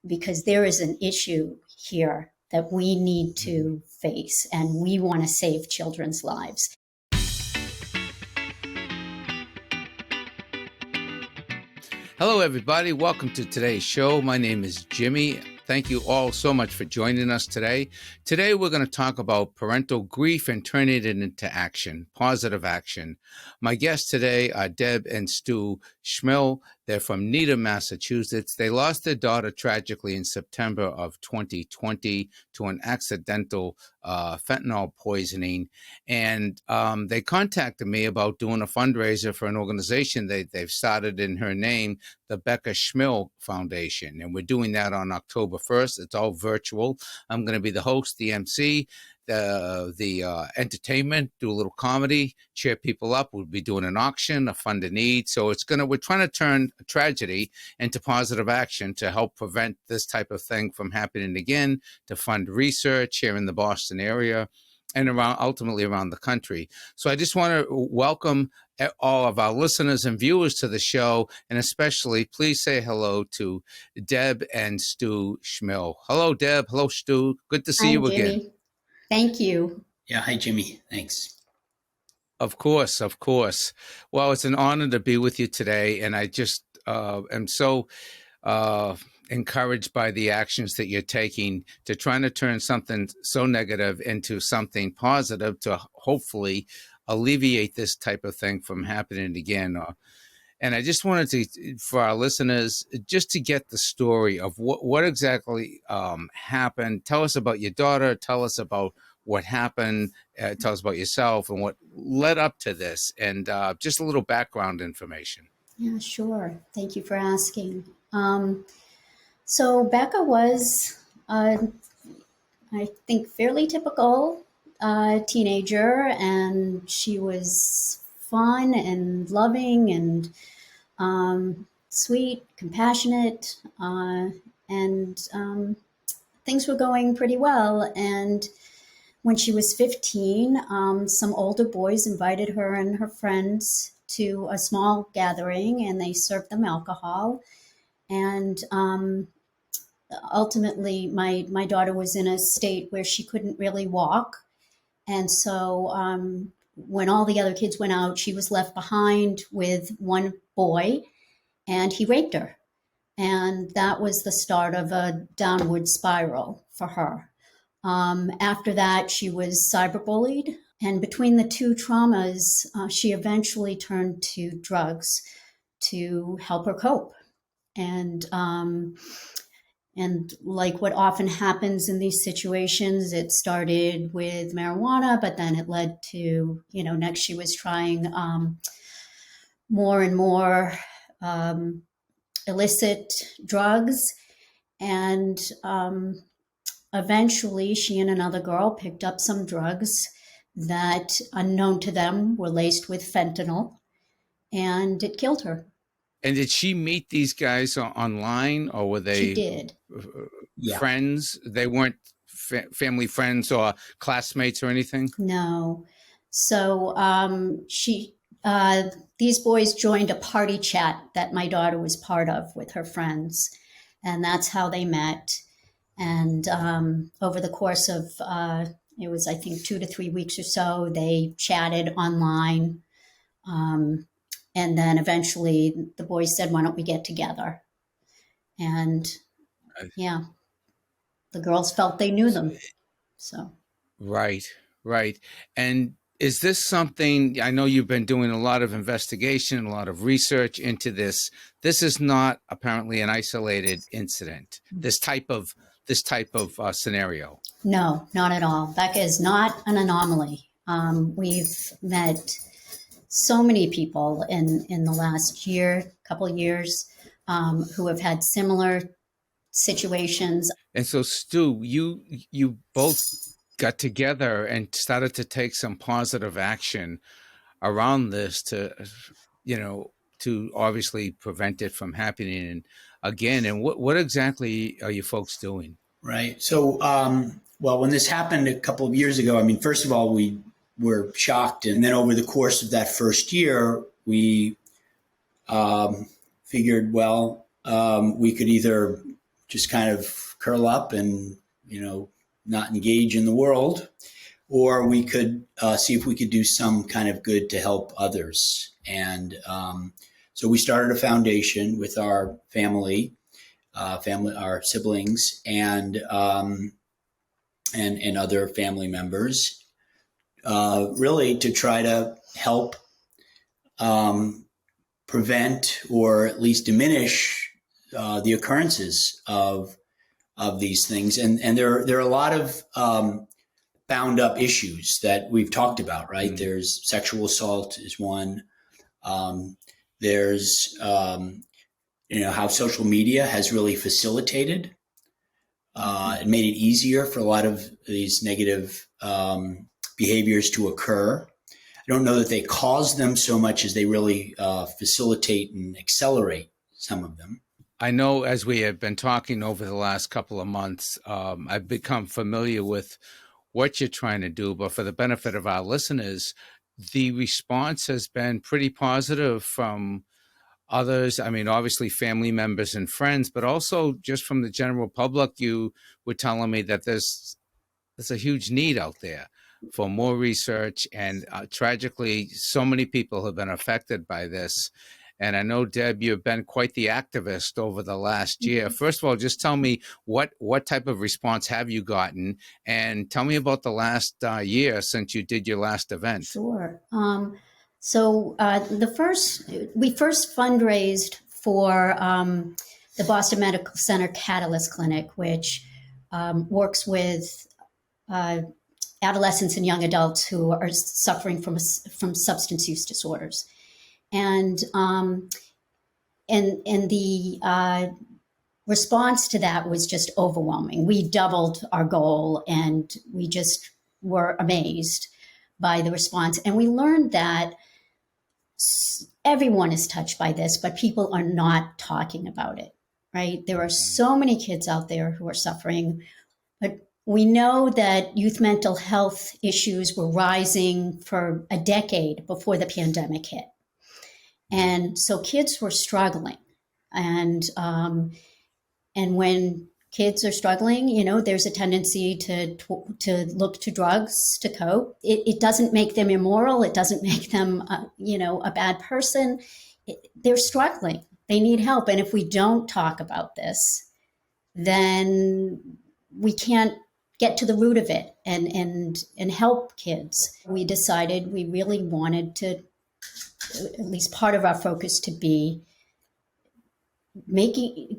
because there is an issue here that we need to face, and we want to save children's lives. Hello, everybody. Welcome to today's show. My name is Jimmy. Thank you all so much for joining us today. Today, we're going to talk about parental grief and turning it into action, positive action. My guests today are Deb and Stu Schmill. They're from Needham, Massachusetts. They lost their daughter tragically in September of 2020 to an accidental fentanyl poisoning. And they contacted me about doing a fundraiser for an organization they've started in her name, the Becca Schmill Foundation. And we're doing that on October 1st. It's all virtual. I'm going to be the host, the MC, the entertainment, do a little comedy, cheer people up. We'll be doing an auction, a fund a need. So we're trying to turn a tragedy into positive action to help prevent this type of thing from happening again, to fund research here in the Boston area and ultimately around the country. So I just want to welcome all of our listeners and viewers to the show, and especially please say hello to Deb and Stu Schmill. Hello, Deb. Hello, Stu. Good to see you Jimmy. again. Thank you. Yeah. Hi, Jimmy. Thanks. Of course. Well, it's an honor to be with you today, and I just am so encouraged by the actions that you're taking to trying to turn something so negative into something positive to hopefully alleviate this type of thing from happening again. And I just wanted to, for our listeners, just to get the story of what exactly happened. Tell us about your daughter. Tell us about what happened. Tell us about yourself and what led up to this, and just a little background information. Yeah, sure. Thank you for asking. So Becca was, I think, fairly typical teenager, and she was fun and loving and sweet, compassionate, and things were going pretty well. And when she was 15, some older boys invited her and her friends to a small gathering, and they served them alcohol. And ultimately, my daughter was in a state where she couldn't really walk. And so when all the other kids went out, she was left behind with one boy, and he raped her. And that was the start of a downward spiral for her. After that, she was cyberbullied. And between the two traumas, she eventually turned to drugs to help her cope. And like what often happens in these situations, it started with marijuana, but then it led to, next she was trying more and more illicit drugs. And eventually she and another girl picked up some drugs that, unknown to them, were laced with fentanyl, and it killed her. And did she meet these guys online, or were they She did. Friends? They weren't family friends or classmates or anything? No. So these boys joined a party chat that my daughter was part of with her friends, and that's how they met. And over the course of, it was, I think, 2 to 3 weeks or so, they chatted online. And then eventually the boys said, why don't we get together? And yeah, the girls felt they knew them. So. Right. And is this something, I know you've been doing a lot of investigation, a lot of research into this. This is not apparently an isolated incident, this type of scenario. No, not at all. Becca is not an anomaly. We've met so many people in the last couple of years, who have had similar situations. And so, Stu, you both got together and started to take some positive action around this to obviously prevent it from happening again. And what exactly are you folks doing? Right. So, well, when this happened a couple of years ago, first of all, we were shocked. And then over the course of that first year, we figured, we could either just kind of curl up and, not engage in the world, or we could see if we could do some kind of good to help others. And so we started a foundation with our family, our siblings, and other family members, really to try to help prevent or at least diminish the occurrences of these things. And there are a lot of bound up issues that we've talked about, right? Mm-hmm. There's sexual assault is one. There's how social media has really facilitated and made it easier for a lot of these negative behaviors to occur. I don't know that they cause them so much as they really facilitate and accelerate some of them. I know as we have been talking over the last couple of months, I've become familiar with what you're trying to do, but for the benefit of our listeners, the response has been pretty positive from others. I mean, obviously family members and friends, but also just from the general public. You were telling me that there's a huge need out there for more research, and tragically, so many people have been affected by this. And I know, Deb, you've been quite the activist over the last year. First of all, just tell me what type of response have you gotten, and tell me about the last year since you did your last event. Sure. So we first fundraised for the Boston Medical Center Catalyst Clinic, which works with adolescents and young adults who are suffering from substance use disorders. And the response to that was just overwhelming. We doubled our goal, and we just were amazed by the response. And we learned that everyone is touched by this, but people are not talking about it, right? There are so many kids out there who are suffering, but we know that youth mental health issues were rising for a decade before the pandemic hit. And so kids were struggling. And when kids are struggling, there's a tendency to look to drugs to cope. It doesn't make them immoral. It doesn't make them, a bad person. They're struggling. They need help. And if we don't talk about this, then we can't get to the root of it and help kids. We decided we really wanted to, at least part of our focus to be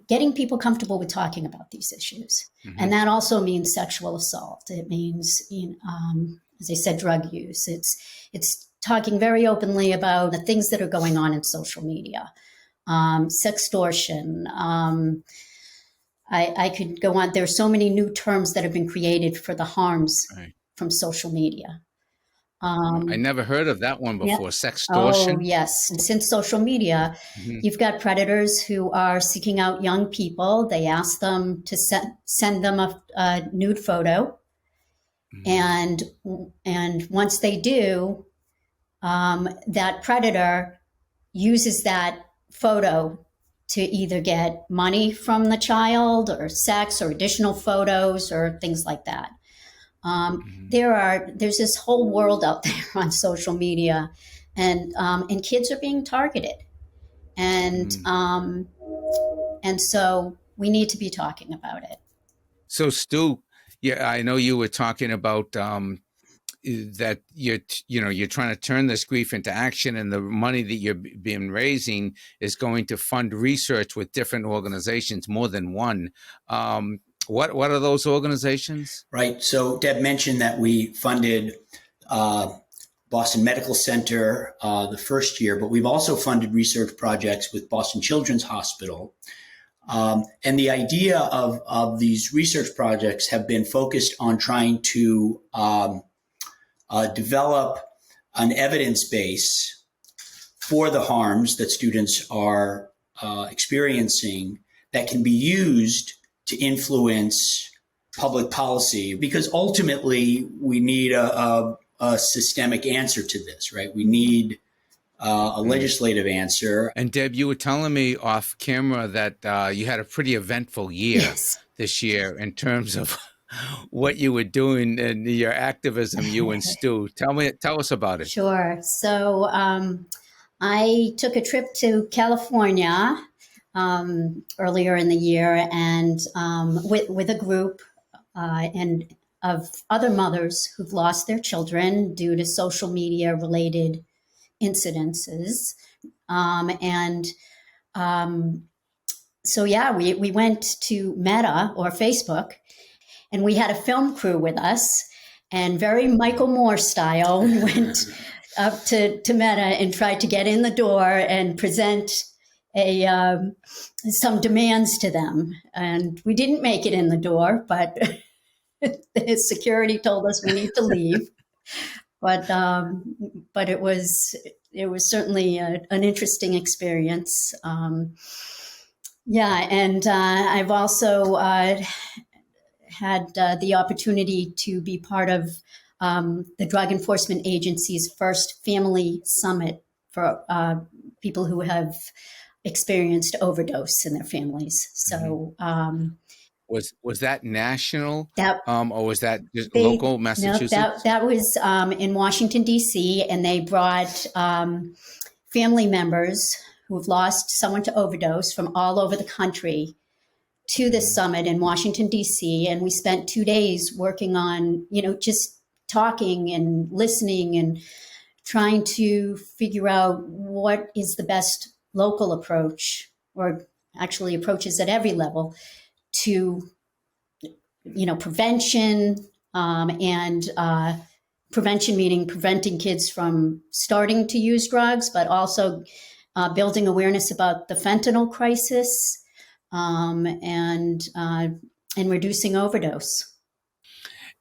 getting people comfortable with talking about these issues. Mm-hmm. And that also means sexual assault. It means, as I said, drug use. It's talking very openly about the things that are going on in social media, sextortion. I could go on. There are so many new terms that have been created for the harms from social media. I never heard of that one before. Yep. Sextortion. Oh, yes. And since social media, you've got predators who are seeking out young people. They ask them to send them a nude photo. And once they do, that predator uses that photo to either get money from the child or sex or additional photos or things like that. There's this whole world out there on social media, and kids are being targeted, and so we need to be talking about it. So, Stu, I know you were talking about that you're trying to turn this grief into action, and the money that you're been raising is going to fund research with different organizations, more than one. What are those organizations? Right. So Deb mentioned that we funded Boston Medical Center the first year, but we've also funded research projects with Boston Children's Hospital. And the idea of these research projects have been focused on trying to develop an evidence base for the harms that students are experiencing that can be used to influence public policy, because ultimately we need a systemic answer to this, right? We need a legislative answer. And Deb, you were telling me off camera that you had a pretty eventful year Yes. this year in terms of what you were doing and your activism, you and Stu. Tell us about it. Sure. So I took a trip to California earlier in the year, and with a group and of other mothers who've lost their children due to social media related incidences. So yeah, we went to Meta or Facebook, and we had a film crew with us, and very Michael Moore style, we went up to Meta and tried to get in the door and present some demands to them. And we didn't make it in the door, but the security told us we need to leave. But it was certainly an interesting experience. And I've also had the opportunity to be part of the Drug Enforcement Agency's first family summit for people who have experienced overdose in their families. So was that national, that or was that just local, Massachusetts? No, that was in Washington, D.C., and they brought family members who've lost someone to overdose from all over the country to this summit in Washington, D.C., and we spent 2 days working on, just talking and listening and trying to figure out what is the best local approach, or actually approaches at every level, to prevention, and prevention meaning preventing kids from starting to use drugs, but also building awareness about the fentanyl crisis, and reducing overdose.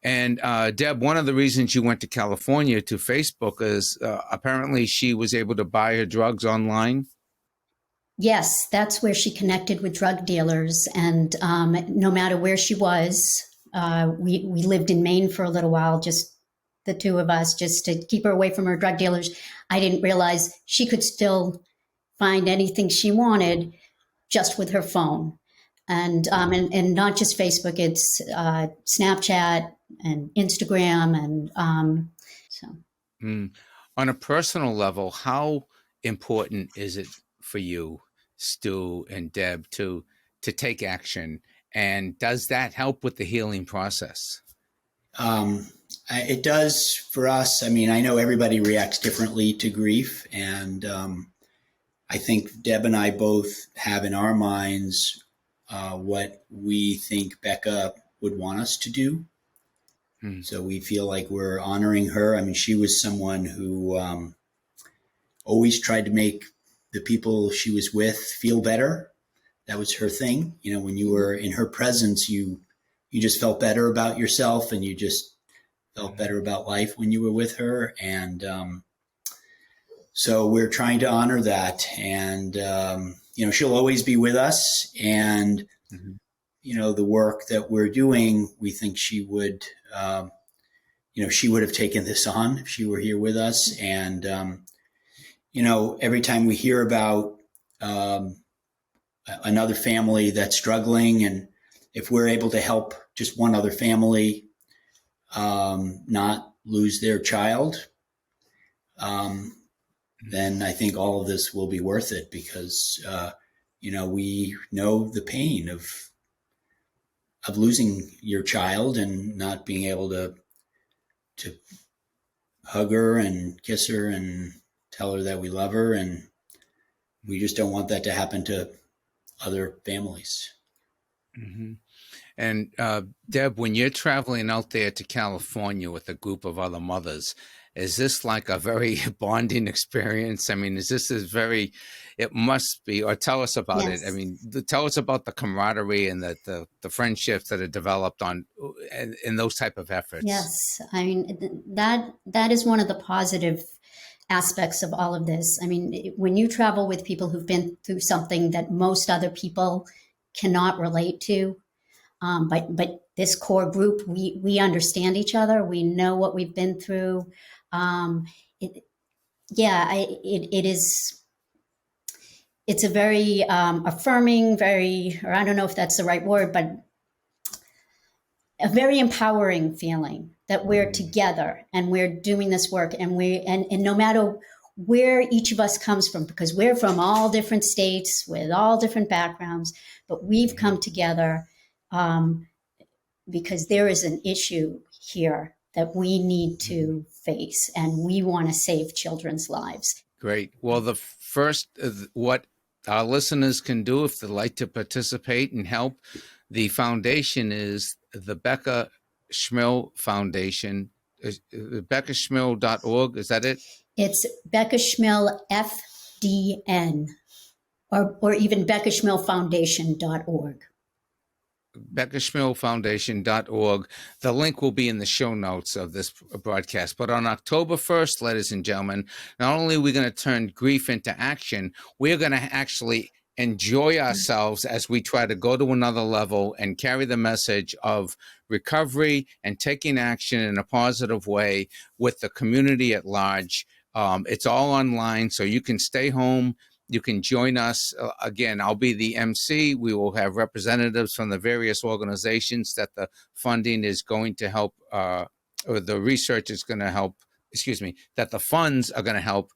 And Deb, one of the reasons you went to California to Facebook is apparently she was able to buy her drugs online. Yes, that's where she connected with drug dealers, and no matter where she was, we lived in Maine for a little while, just the two of us, just to keep her away from her drug dealers. I didn't realize she could still find anything she wanted just with her phone, and not just Facebook. It's Snapchat and Instagram, and so. On a personal level, how important is it for you, Stu and Deb, to take action, and does that help with the healing process? It does for us. I mean, I know everybody reacts differently to grief, and I think Deb and I both have in our minds what we think Becca would want us to do. So we feel like we're honoring her. I mean, she was someone who always tried to make the people she was with feel better. That was her thing. When you were in her presence, you just felt better about yourself, and you just felt better about life when you were with her. And so we're trying to honor that. And, she'll always be with us. And, the work that we're doing, we think she would, she would have taken this on if she were here with us. And, every time we hear about another family that's struggling, and if we're able to help just one other family not lose their child, then I think all of this will be worth it, because we know the pain of losing your child and not being able to hug her and kiss her and tell her that we love her, and we just don't want that to happen to other families. And Deb, when you're traveling out there to California with a group of other mothers, is this like a very bonding experience? I mean, it must be, or tell us about Yes. it. I mean, tell us about the camaraderie and the friendships that are developed in those type of efforts. Yes, I mean, that is one of the positive aspects of all of this. I mean, when you travel with people who've been through something that most other people cannot relate to, but this core group, we understand each other. We know what we've been through. yeah, it is. It's a very affirming, or I don't know if that's the right word, but a very empowering feeling that we're together and we're doing this work, and and no matter where each of us comes from, because we're from all different states with all different backgrounds, but we've come together because there is an issue here that we need to face, and we want to save children's lives. Great. Well, the first, what our listeners can do if they'd like to participate and help, the foundation is the Becca Schmill Foundation, BeccaSchmill.org. Is that it? It's Becca Schmill FDN, or even BeccaSchmillFoundation.org. BeccaSchmillFoundation.org. The link will be in the show notes of this broadcast. But on October 1st, ladies and gentlemen, not only are we going to turn grief into action, we're going to actually enjoy ourselves as we try to go to another level and carry the message of recovery and taking action in a positive way with the community at large. It's all online, so you can stay home. You can join us. Again, I'll be the MC. We will have representatives from the various organizations that the funding is going to help, or the research is going to help, that the funds are going to help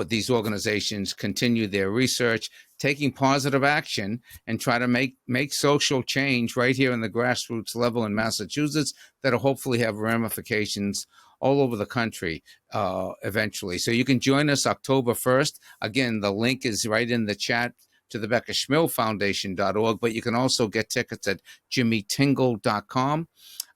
these organizations continue their research, taking positive action, and try to make social change right here in the grassroots level in Massachusetts that'll hopefully have ramifications all over the country eventually. So you can join us October 1st. Again, the link is right in the chat to the BeccaSchmillFoundation.org, but you can also get tickets at jimmytingle.com.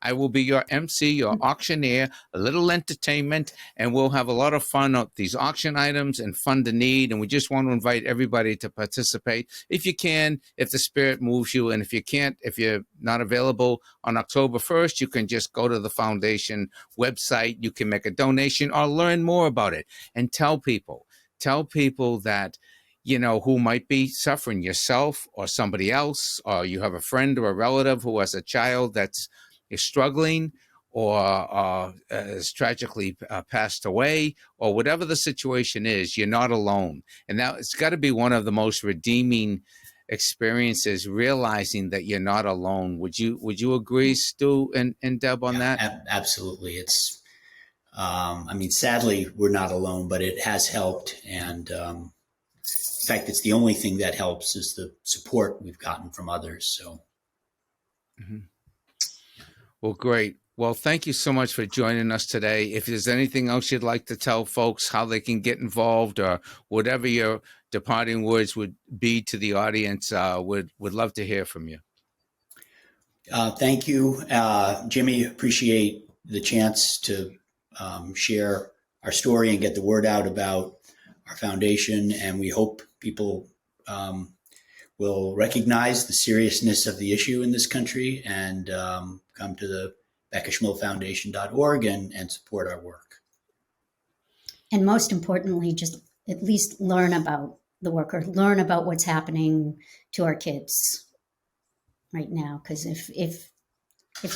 I will be your MC, your auctioneer, a little entertainment, and we'll have a lot of fun on these auction items and fund the need. And we just want to invite everybody to participate if you can, if the spirit moves you. And if you can't, if you're not available on October 1st, you can just go to the foundation website. You can make a donation or learn more about it and tell people that, you know, who might be suffering, yourself or somebody else, or you have a friend or a relative who has a child that's is struggling or has tragically passed away, or whatever the situation is, you're not alone. And now it's got to be one of the most redeeming experiences, realizing that you're not alone. Would you agree, Stu and Deb, on that? Absolutely. It's, I mean, sadly, we're not alone, but it has helped. And in fact, it's the only thing that helps is the support we've gotten from others. So. Mm-hmm. Well, great. Well, thank you so much for joining us today. If there's anything else you'd like to tell folks, how they can get involved, or whatever your departing words would be to the audience, would love to hear from you. Thank you, Jimmy. Appreciate the chance to share our story and get the word out about our foundation. And we hope people will recognize the seriousness of the issue in this country and come to the BeccaSchmillFoundation.org and support our work. And most importantly, just at least learn about the work, or learn about what's happening to our kids right now. Because if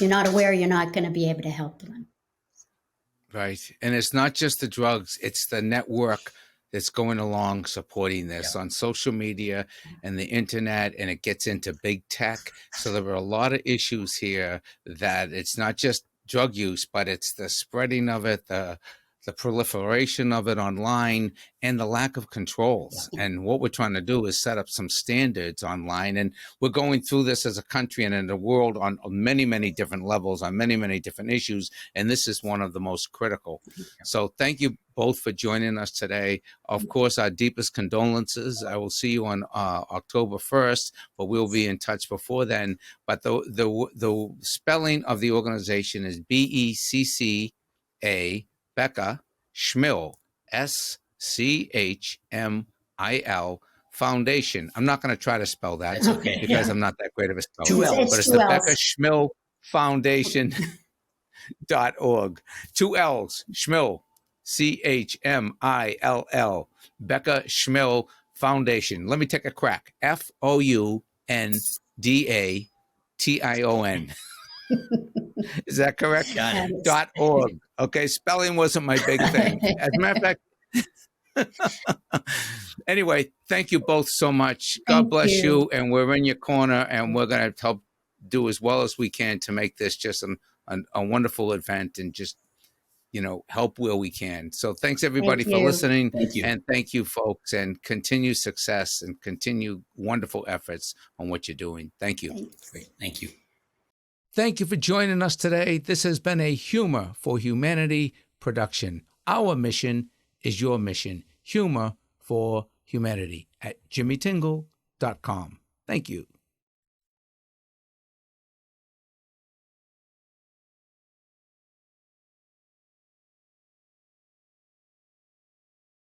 you're not aware, you're not going to be able to help them. Right. And it's not just the drugs, it's the network that's going along supporting this on social media and the internet, and it gets into big tech. So there are a lot of issues here that it's not just drug use, but it's the spreading of it, the proliferation of it online, and the lack of controls. And what we're trying to do is set up some standards online. And we're going through this as a country and in the world on many, many different levels, on many, many different issues. And this is one of the most critical. So thank you both for joining us today. Of course, our deepest condolences. I will see you on October 1st, but we'll be in touch before then. But the spelling of the organization is BECCA, Becca Schmill, SCHMIL Foundation. I'm not going to try to spell that because I'm not that great of a speller. 2 L's. But it's the Becca Schmill Foundation.org. 2 L's, Schmill, CHMILL, Becca Schmill Foundation. Let me take a crack. FOUNDATION. Is that correct? Got it. .org. Okay, spelling wasn't my big thing. As a matter of fact, Anyway, thank you both so much. God Thank bless you. you. And we're in your corner, and we're going to help do as well as we can to make this just a wonderful event and just, help where we can. So thanks everybody Thank for you. listening. Thank you. And thank you folks, and continue success and continue wonderful efforts on what you're doing. Thank you. Thanks. Great. Thank you. Thank you for joining us today. This has been a Humor for Humanity production. Our mission is your mission. Humor for Humanity at jimmytingle.com. Thank you.